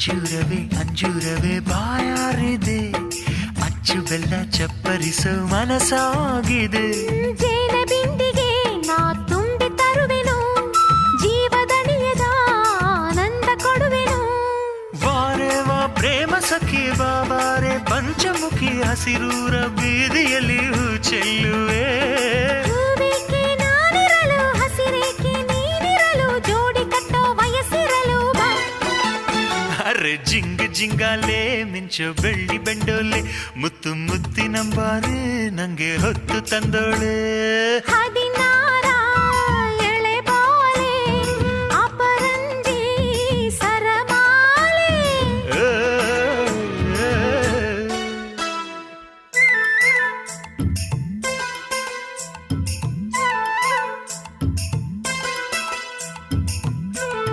ಅಂಜೂರವೇ ಬಾಯಾರಿದೆ, ಅಚ್ಚು ಬೆಲ್ಲ ಚಪ್ಪರಿಸೋ ಮನಸಾಗಿದೆ. ಜೇನ ಬಿಂದಿಗೆ ನಾ ತುಂಬಿ ತರುವೆನು, ಜೀವದಣಿಯದ ಆನಂದ ಕೊಡುವೆನು. ವಾರೆ ವಾ ಪ್ರೇಮ ಸಖಿ ಬಾಬಾರೆ ಪಂಚಮುಖಿ, ಹಸಿರೂರ ಬೀದಿಯಲ್ಲಿ ಹೂ ಚೆಲ್ಲುವೆ. ಹೂವೇಕೆ ನಾನಿರಲು, ಹಸಿರೇಕೆ ನೀನಿರಲು, ಜೋಡಿ ಕಟ್ಟೋ ವಯಸ್ಸಿರಲು ಬಾ. ಅರೆ ಜಿಂಗಾಲೆ ಮಿಂಚೋ ಬೆಳ್ಳಿ ಬೆಂಡೋಲೆ, ಮುತ್ತು ಮುತ್ತಿನಂಬಾರೆ ನಂಗೆ ಹೊತ್ತು ತಂದೋಳೆ.